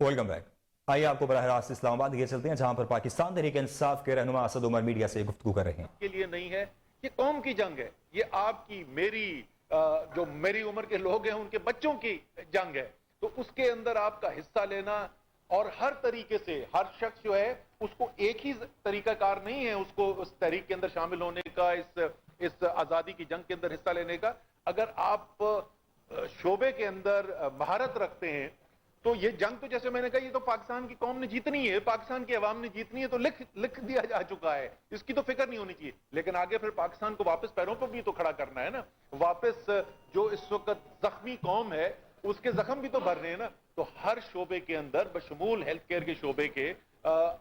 Welcome back. आइए आपको बराह रास्त इस्लामाबाद लेके चलते हैं, जहां पर पाकिस्तान तहरीक इंसाफ के रहनुमा असद उमर मीडिया से गुफ्तगू कर रहे हैं। के लिए नहीं है, ये कौम की जंग है, ये आपकी मेरी जो मेरी उम्र के लोग हैं उनके बच्चों की जंग है। तो उसके अंदर आपका हिस्सा लेना और हर तरीके से हर शख्स जो है उसको एक ही तरीकाकार नहीं है उसको उस तहरीक के अंदर शामिल होने का, इस आज़ादी की जंग के अंदर हिस्सा लेने का। अगर आप शोबे के अंदर महारत रखते हैं तो ये जंग, तो जैसे मैंने कहा, ये तो पाकिस्तान की कौम ने जीतनी है, पाकिस्तान की अवाम ने जीतनी है, तो लिख दिया जा चुका है, इसकी तो फिक्र नहीं होनी चाहिए। लेकिन आगे फिर पाकिस्तान को वापस पैरों पर भी तो खड़ा करना है ना, वापस जो इस वक्त जख्मी कौम है उसके जख्म भी तो भरने हैं ना। तो हर शोबे के अंदर बशमूल हेल्थ केयर के शोबे के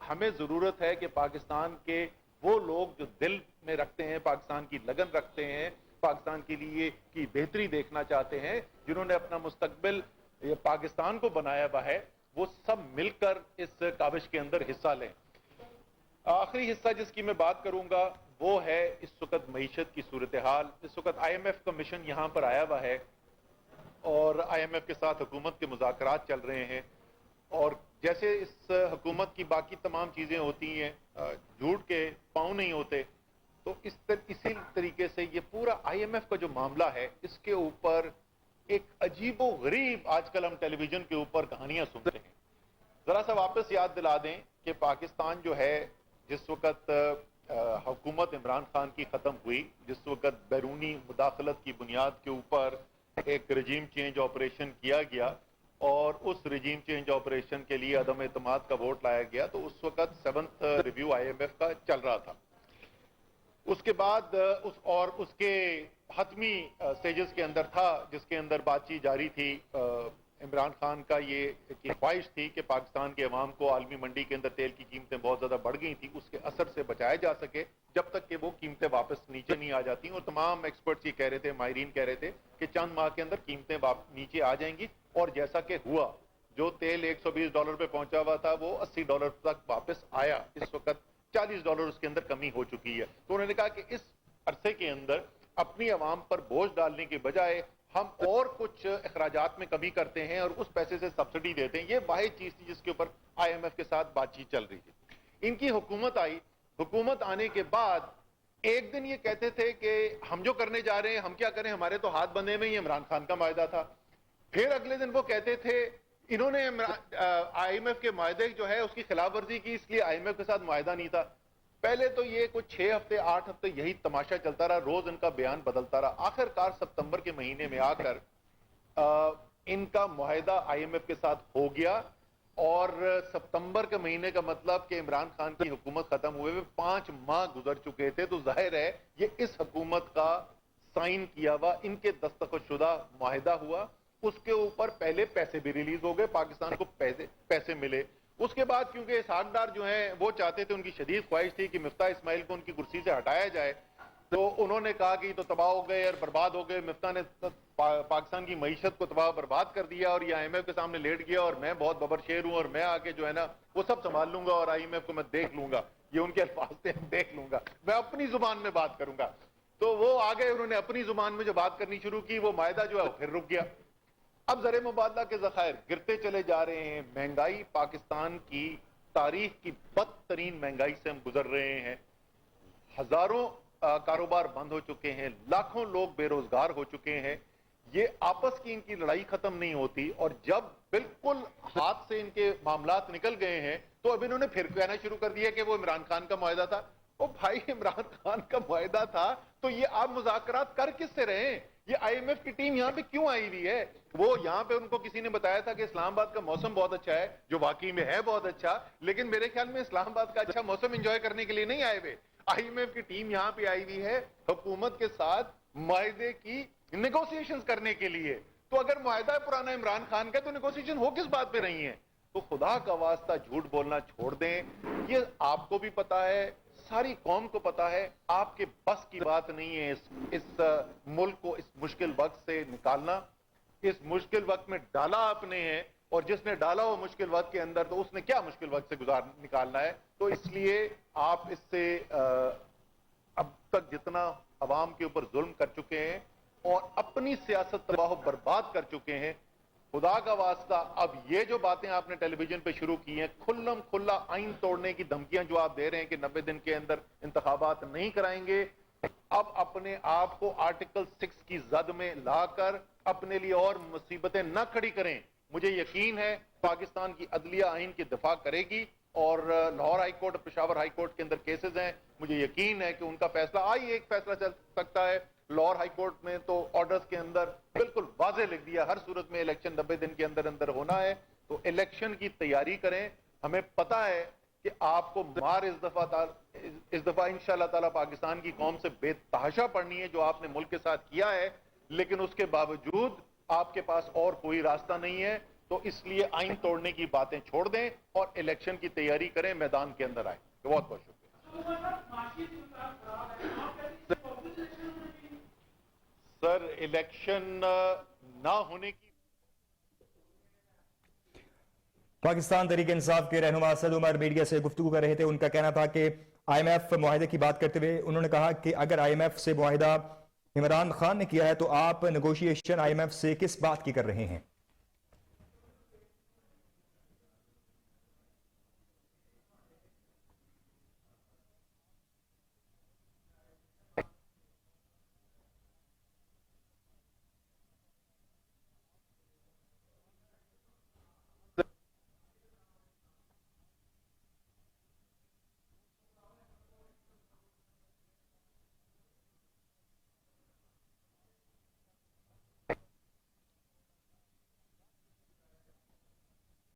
हमें जरूरत है कि पाकिस्तान के वो लोग जो दिल में रखते हैं, पाकिस्तान की लगन रखते हैं, पाकिस्तान के लिए की बेहतरी देखना चाहते हैं, जिन्होंने अपना मुस्तकबिल ये पाकिस्तान को बनाया हुआ है, वो सब मिलकर इस काविश के अंदर हिस्सा लें। आखिरी हिस्सा जिसकी मैं बात करूंगा वो है इस वक्त मईशत की सूरत हाल। इस वक्त IMF का मिशन यहाँ पर आया हुआ है और IMF के साथ हुकूमत के मुज़ाकरात चल रहे हैं, और जैसे इस हुकूमत की बाकी तमाम चीज़ें होती हैं, झूठ के पाँव नहीं होते, तो इसी तरीके से ये पूरा IMF का जो मामला है, इसके ऊपर एक अजीबो गरीब आजकल हम टेलीविजन के ऊपर कहानियां सुनते हैं। जरा सा वापस याद दिला दें कि पाकिस्तान जो है, जिस वक्त हुकूमत इमरान खान की खत्म हुई, जिस वक्त बैरूनी मुदाखलत की बुनियाद के ऊपर एक रजीम चेंज ऑपरेशन किया गया और उस रजीम चेंज ऑपरेशन के लिए अदम एतमाद का वोट लाया गया, तो उस वक्त 7th रिव्यू IMF का चल रहा था। उसके बाद उसके हतमी स्टेजेस के अंदर था, जिसके अंदर बातचीत जारी थी। इमरान खान का ये ख्वाहिश थी कि पाकिस्तान के अवाम को आलमी मंडी के अंदर तेल की कीमतें बहुत ज़्यादा बढ़ गई थी, उसके असर से बचाया जा सके जब तक कि वो कीमतें वापस नीचे नहीं आ जाती। और तमाम एक्सपर्ट्स ये कह रहे थे, माहिरीन कह रहे थे कि चंद माह के अंदर कीमतें नीचे आ जाएंगी, और जैसा कि हुआ, जो तेल $120 पे पहुंचा हुआ था वो $80 तक वापस आया। इस वक्त $40 उसके अंदर कमी हो चुकी है। तो उन्होंने कहा कि इस अरसे के अंदर अपनी आवाम पर बोझ डालने के बजाय हम और कुछ अखराजात में कमी करते हैं और उस पैसे से सब्सिडी देते हैं। ये वाहिद चीज थी जिसके ऊपर IMF के साथ बातचीत चल रही थी। इनकी हुकूमत आई, हुकूमत आने के बाद एक दिन ये कहते थे कि हम जो करने जा रहे हैं, हम क्या करें, हमारे तो हाथ बंधे में, ये इमरान खान का मायदा था। फिर अगले दिन वो कहते थे इन्होंने IMF के मायदे जो है उसकी खिलाफ वर्जी की, इसलिए IMF के साथ मायदा नहीं था। पहले तो ये कुछ 6 हफ्ते 8 हफ्ते यही तमाशा चलता रहा, रोज इनका बयान बदलता रहा। आखिरकार सितंबर के महीने में आकर इनका मुआहदा IMF के साथ हो गया, और सितंबर के महीने का मतलब कि इमरान खान की हुकूमत खत्म हुए हुए 5 माह गुजर चुके थे। तो जाहिर है ये इस हुकूमत का साइन किया हुआ, इनके दस्तखतशुदा मुआहदा हुआ। उसके ऊपर पहले पैसे भी रिलीज हो गए, पाकिस्तान को पैसे मिले। उसके बाद क्योंकि इसहाक डार जो है वो चाहते थे, उनकी शदीद ख्वाहिश थी कि मिफ्ता इस्माइल को उनकी कुर्सी से हटाया जाए, तो उन्होंने कहा कि तो तबाह हो गए और बर्बाद हो गए, मिफ्ता ने पाकिस्तान की मईशत को तबाह बर्बाद कर दिया, और ये IMF के सामने लेट गया और मैं बहुत बबर शेर हूं और मैं आके जो है ना वो सब संभाल लूंगा और IMF को मैं देख लूंगा। ये उनके अल्फाज थे, देख लूंगा, मैं अपनी जुबान में बात करूंगा। तो वो आ गए, उन्होंने अपनी जुबान में जो बात करनी शुरू की, वो मायदा जो है फिर रुक गया। अब ज़र मुबादला के ज़खायर गिरते चले जा रहे हैं। महंगाई, पाकिस्तान की तारीख की बदतरीन महंगाई से हम गुजर रहे हैं। हजारों कारोबार बंद हो चुके हैं, लाखों लोग बेरोजगार हो चुके हैं। ये आपस की इनकी लड़ाई खत्म नहीं होती, और जब बिल्कुल हाथ से इनके मामलात निकल गए हैं तो अब इन्होंने फिर कहना शुरू कर दिया कि वो इमरान खान का मुआहदा था। ओ भाई, इमरान खान का मुआहदा था तो ये आप मुज़ाकरात कर किससे रहे हैं? ये IMF की टीम यहाँ पे क्यों आई हुई है? वो यहाँ पे उनको किसी ने बताया था कि इस्लामाबाद का मौसम बहुत अच्छा है, जो वाकई में है बहुत अच्छा, लेकिन मेरे ख्याल में इस्लामाबाद का अच्छा मौसम एंजॉय करने के लिए नहीं आए हुए। IMF की टीम यहाँ पे आई हुई है हुकूमत के साथ मुआहदे की नेगोशिएशंस करने के लिए। तो अगर मुआहदा पुराना इमरान खान का, तो नेगोशिएशन हो किस बात पे रही है? तो खुदा का वास्ता झूठ बोलना छोड़ दें। ये आपको भी पता है, सारी कौम को पता है, आपके बस की बात नहीं है इस मुल्क को इस मुश्किल वक्त से निकालना। इस मुश्किल वक्त में डाला आपने है, और जिसने डाला वो मुश्किल वक्त के अंदर, तो उसने क्या मुश्किल वक्त से निकालना है। तो इसलिए आप इससे अब तक जितना अवाम के ऊपर जुल्म कर चुके हैं और अपनी सियासत तबाह बर्बाद कर चुके हैं, خدا کا واسطہ اب یہ جو باتیں آپ نے ٹیلی ویژن پہ شروع کی ہیں، کھلم کھلا آئین توڑنے کی دھمکیاں جو آپ دے رہے ہیں کہ 90 دن کے اندر انتخابات نہیں کرائیں گے، اب اپنے آپ کو آرٹیکل 6 کی زد میں لا کر اپنے لیے اور مصیبتیں نہ کھڑی کریں۔ مجھے یقین ہے پاکستان کی عدلیہ آئین کی دفاع کرے گی، اور لاہور ہائی کورٹ اور پشاور ہائی کورٹ کے اندر کیسز ہیں، مجھے یقین ہے کہ ان کا فیصلہ ایک فیصلہ چل سکتا ہے۔ لاہور ہائی کورٹ میں تو آرڈرز کے اندر بالکل واضح لکھ دیا ہر صورت میں الیکشن 90 دن کے اندر اندر ہونا ہے، تو الیکشن کی تیاری کریں۔ ہمیں پتہ ہے کہ آپ کو مار اس دفعہ انشاءاللہ تعالی پاکستان کی قوم سے بے تحاشا پڑنی ہے جو آپ نے ملک کے ساتھ کیا ہے، لیکن اس کے باوجود آپ کے پاس اور کوئی راستہ نہیں ہے، تو اس لیے آئین توڑنے کی باتیں چھوڑ دیں اور الیکشن کی تیاری کریں، میدان کے اندر آئیں۔ بہت بہت شکریہ سر۔ الیکشن نہ ہونے کی پاکستان تحریک انصاف کے رہنما اسد عمر میڈیا سے گفتگو کر رہے تھے۔ ان کا کہنا تھا کہ آئی ایم ایف معاہدے کی بات کرتے ہوئے انہوں نے کہا کہ اگر آئی ایم ایف سے معاہدہ عمران خان نے کیا ہے تو آپ نیگوشیشن آئی ایم ایف سے کس بات کی کر رہے ہیں؟